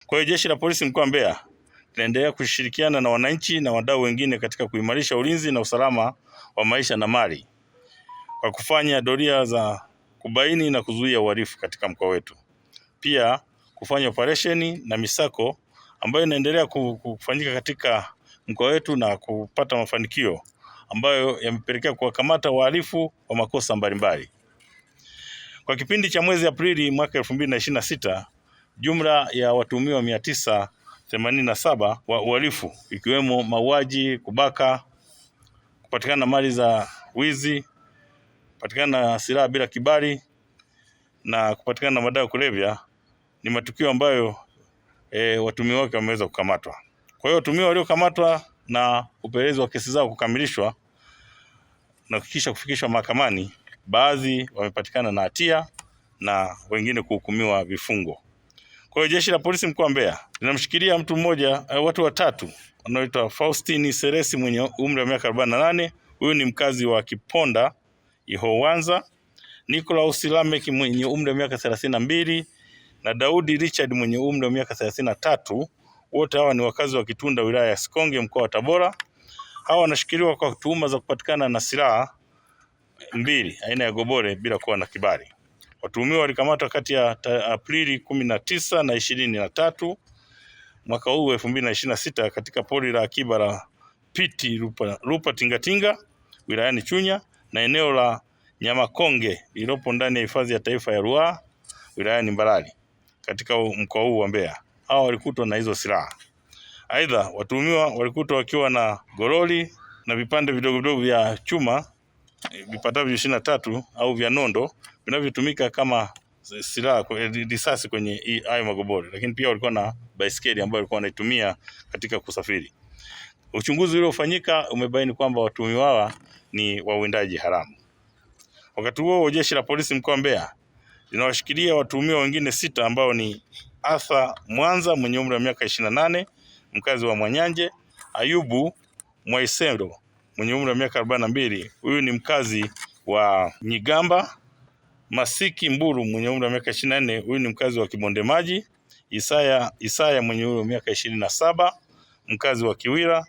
Kwa hiyo Jeshi la Polisi mkoa wa Mbeya linaendelea kushirikiana na wananchi na wadau wengine katika kuimarisha ulinzi na usalama wa maisha na mali kwa kufanya doria za kubaini na kuzuia uhalifu katika mkoa wetu. Pia kufanya operesheni na misako ambayo inaendelea kufanyika katika mkoa wetu na kupata mafanikio ambayo yamepelekea kuwakamata wahalifu wa makosa mbalimbali. Kwa kipindi cha mwezi Aprili mwaka 2026, jumla ya watuhumiwa 987 wa uhalifu ikiwemo mauaji, kubaka, kupatikana mali za wizi, kupatikana na silaha bila kibali na kupatikana na madawa ya kulevya ni matukio ambayo watuhumiwa wake wameweza kukamatwa. Kwa hiyo watuhumiwa waliokamatwa na upelelezi wa kesi zao kukamilishwa na kisha kufikishwa mahakamani, baadhi wamepatikana na hatia na wengine kuhukumiwa vifungo. Kwa hiyo Jeshi la Polisi mkoa wa Mbeya linamshikilia watu watatu wanaoitwa Faustini Seresi mwenye umri wa miaka 48, huyu ni mkazi wa Kiponda Ihowanza, Nicholas Lamek mwenye umri wa miaka 32 na Daudi Richard mwenye umri wa miaka 33. Wote hawa ni wakazi wa Kitunda wilaya ya Sikonge mkoa wa Tabora. Hawa wanashikiliwa kwa tuhuma za kupatikana na silaha mbili aina ya gobore bila kuwa na kibali. Watuhumiwa walikamatwa kati ya Aprili 19 na 23 mwaka huu 2026 katika pori la akiba la Piti Lupa Tingatinga wilayani Chunya na eneo la Nyamakonge lililopo ndani ya hifadhi ya taifa ya Ruaha wilayani Mbarali katika mkoa huu wa Mbeya. Hao walikutwa na hizo silaha. Aidha, watuhumiwa walikutwa wakiwa na goroli na vipande vidogo vidogo vya chuma vipatavyo 23 au vya nondo vinavyotumika kama silaha risasi kwenye hayo magobori, lakini pia walikuwa na baisikeli ambayo walikuwa wanaitumia katika kusafiri. Uchunguzi uliofanyika umebaini kwamba watuhumiwa hawa ni wawindaji haramu. Wakati huo Jeshi la Polisi mkoa wa Mbeya linawashikilia watuhumiwa wengine 6 ambao ni Arthur Mwanza mwenye umri wa miaka 28, mkazi wa Mwanyanje, Ayubu Mwaisendo mwenye umri wa miaka 42, huyu ni mkazi wa Nyigamba, Masiki Mburu mwenye umri wa miaka 24, huyu ni mkazi wa Kibonde Maji, Isaya mwenye umri wa miaka 27, mkazi wa Kiwira,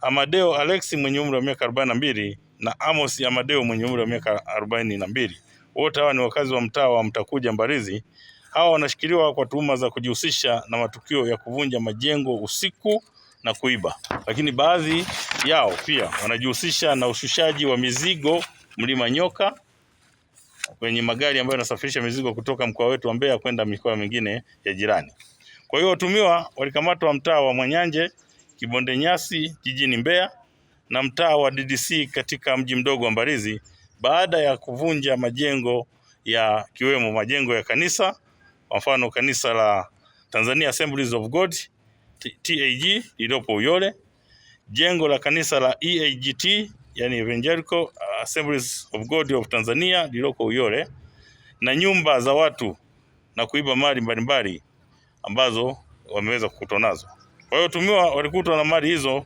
Amadeo Alexi mwenye umri wa miaka 42 na Amos Amadeo mwenye umri wa miaka 42. Wote hawa ni wakazi wa mtaa wa Mtakuja Mbarizi. Hawa wanashikiliwa kwa tuhuma za kujihusisha na matukio ya kuvunja majengo usiku na kuiba, lakini baadhi yao pia wanajihusisha na ushushaji wa mizigo Mlima Nyoka kwenye magari ambayo yanasafirisha mizigo kutoka mkoa wetu wa Mbeya kwenda mikoa mingine ya jirani. Kwa hiyo watuhumiwa walikamatwa mtaa wa Mwanyanje, Kibonde Nyasi jijini Mbeya na mtaa wa DDC katika mji mdogo wa Mbarizi baada ya kuvunja majengo ya kiwemo majengo ya kanisa, kwa mfano kanisa la Tanzania Assemblies of God TAG lililopo Uyole, jengo la kanisa la EAGT yani Evangelical Assemblies of God of Tanzania lililoko Uyole, na nyumba za watu na kuiba mali mbalimbali ambazo wameweza kukutwa nazo. Kwa hiyo watuhumiwa walikutwa na mali hizo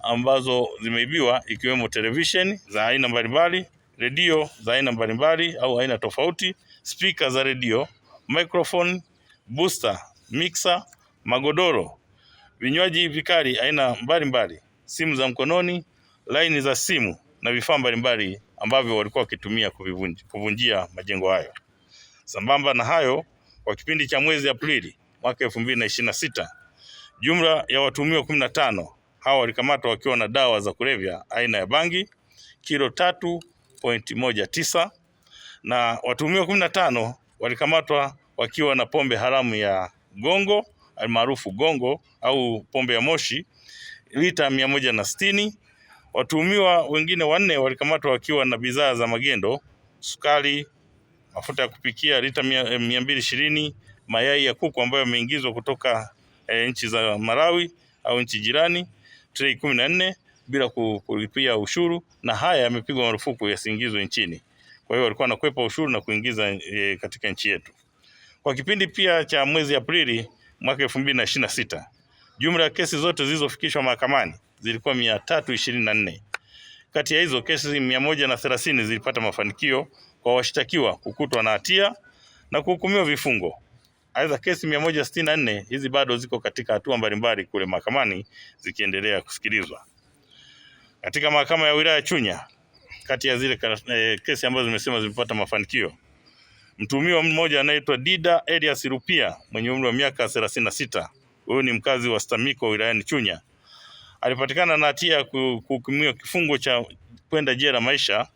ambazo zimeibiwa ikiwemo television za aina mbalimbali, redio za aina mbalimbali au aina tofauti, speaker za redio, microphone, booster, mixer, magodoro, vinywaji vikali aina mbalimbali, simu za mkononi, laini za simu na vifaa mbalimbali ambavyo walikuwa wakitumia kuvunjia majengo hayo. Sambamba na hayo, kwa kipindi cha mwezi Aprili mwaka 2026, jumla ya watuhumiwa 15 hawa walikamatwa wakiwa na dawa za kulevya aina ya bangi kilo 3.19 na watuhumiwa 15 walikamatwa wakiwa na pombe haramu ya gongo almaarufu gongo au pombe ya moshi lita 160. Watuhumiwa wengine 4 walikamatwa wakiwa na bidhaa za magendo, sukari, mafuta ya kupikia lita 220, mayai ya kuku ambayo yameingizwa kutoka nchi za Malawi au nchi jirani trei 14 bila kulipia ushuru, na haya yamepigwa marufuku yasiingizwe nchini. Kwa hiyo walikuwa wanakwepa ushuru na kuingiza katika nchi yetu. Kwa kipindi pia cha mwezi Aprili mwaka 2026, jumla ya kesi zote zilizofikishwa mahakamani zilikuwa 324. Kati ya hizo kesi 130 zilipata mafanikio kwa washtakiwa kukutwa na hatia na kuhukumiwa vifungo. Aidha, kesi 164 hizi bado ziko katika hatua mbalimbali kule mahakamani zikiendelea kusikilizwa. Katika mahakama ya wilaya Chunya, kati ya zile kesi ambazo zimesema zimepata mafanikio, mtuhumiwa mmoja anaitwa Dida Elias Rupia mwenye umri wa miaka 36, huyu ni mkazi wa Stamiko wilayani Chunya, alipatikana na hatia ya kuhukumiwa kifungo cha kwenda jela maisha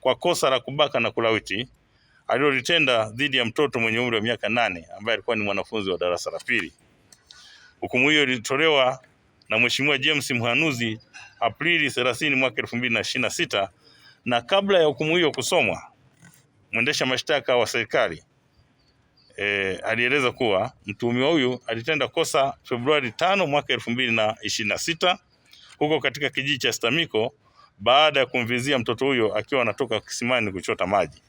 kwa kosa la kubaka na kulawiti alilolitenda dhidi ya mtoto mwenye umri wa miaka 8 ambaye alikuwa ni mwanafunzi wa darasa la pili. Hukumu hiyo ilitolewa na Mheshimiwa James Mhanuzi Aprili 30 mwaka 2026, na kabla ya hukumu hiyo kusomwa, mwendesha mashtaka wa serikali alieleza kuwa mtuhumiwa huyu alitenda kosa Februari 5 mwaka 2026 huko katika kijiji cha Stamiko baada ya kumvizia mtoto huyo akiwa anatoka kisimani kuchota maji,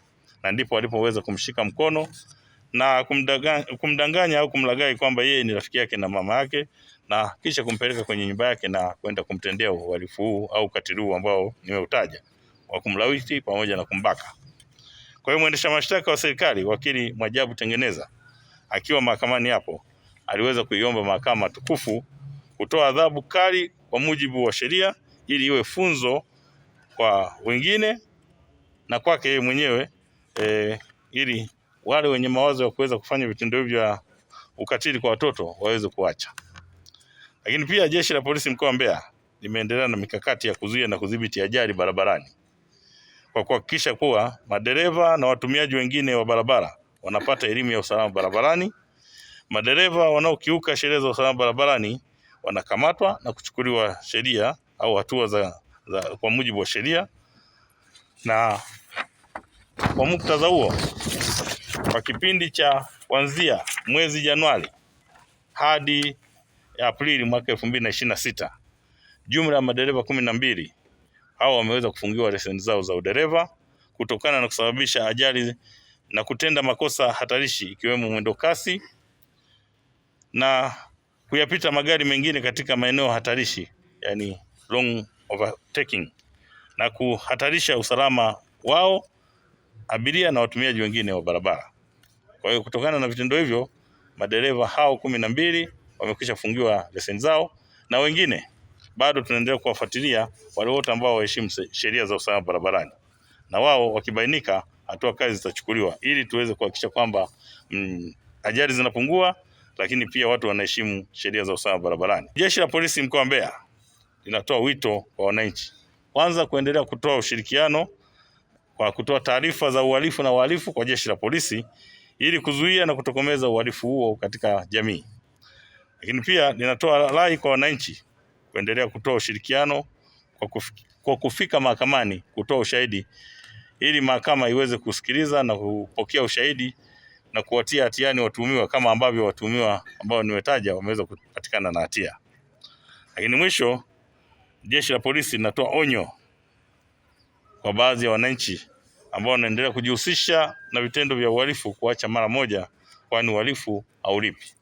na ndipo alipoweza kumshika mkono na kumdanganya au kumlaghai kwamba yeye ni rafiki yake na mama yake, na kisha kumpeleka kwenye nyumba yake na kwenda kumtendea uhalifu huu au ukatili huu ambao nimeutaja wa kumlawiti pamoja na kumbaka. Kwa hiyo mwendesha mashtaka wa serikali wakili Mwajabu Tengeneza akiwa mahakamani hapo aliweza kuiomba mahakama tukufu kutoa adhabu kali kwa mujibu wa sheria ili iwe funzo kwa wengine na kwake yeye mwenyewe ili wale wenye mawazo ya kuweza kufanya vitendo hivyo vya ukatili kwa watoto waweze kuacha. Lakini pia Jeshi la Polisi mkoa wa Mbeya limeendelea na mikakati ya kuzuia na kudhibiti ajali barabarani kwa kuhakikisha kuwa madereva na watumiaji wengine wa barabara wanapata elimu ya usalama barabarani. Madereva wanaokiuka sheria za usalama barabarani wanakamatwa na kuchukuliwa sheria au hatua kwa mujibu wa sheria. Na kwa muktadha huo, kwa kipindi cha kuanzia mwezi Januari hadi Aprili mwaka 2026, jumla ya madereva 12 hao wameweza kufungiwa leseni zao za udereva kutokana na kusababisha ajali na kutenda makosa hatarishi ikiwemo mwendo kasi na kuyapita magari mengine katika maeneo hatarishi, yani long overtaking, na kuhatarisha usalama wao, abiria na watumiaji wengine wa barabara. Kwa hiyo kutokana na vitendo hivyo madereva hao 12 wamekwisha fungiwa leseni zao, na wengine bado tunaendelea kuwafuatilia wale wote ambao waheshimu sheria za usalama barabarani, na wao wakibainika, hatua kali zitachukuliwa ili tuweze kuhakikisha kwamba ajali zinapungua, lakini pia watu wanaheshimu sheria za usalama barabarani. Jeshi la Polisi mkoa wa Mbeya linatoa wito kwa wananchi, kwanza kuendelea kutoa ushirikiano kwa kutoa taarifa za uhalifu na wahalifu kwa Jeshi la Polisi ili kuzuia na kutokomeza uhalifu huo katika jamii. Lakini pia linatoa rai kwa wananchi kuendelea kutoa ushirikiano kwa kufika mahakamani kutoa ushahidi ili mahakama iweze kusikiliza na kupokea ushahidi na kuwatia hatiani watuhumiwa kama ambavyo watuhumiwa ambao nimetaja wameweza kupatikana na hatia. Lakini mwisho, Jeshi la Polisi linatoa onyo kwa baadhi ya wananchi ambao wanaendelea kujihusisha na vitendo vya uhalifu kuacha mara moja, kwani uhalifu haulipi.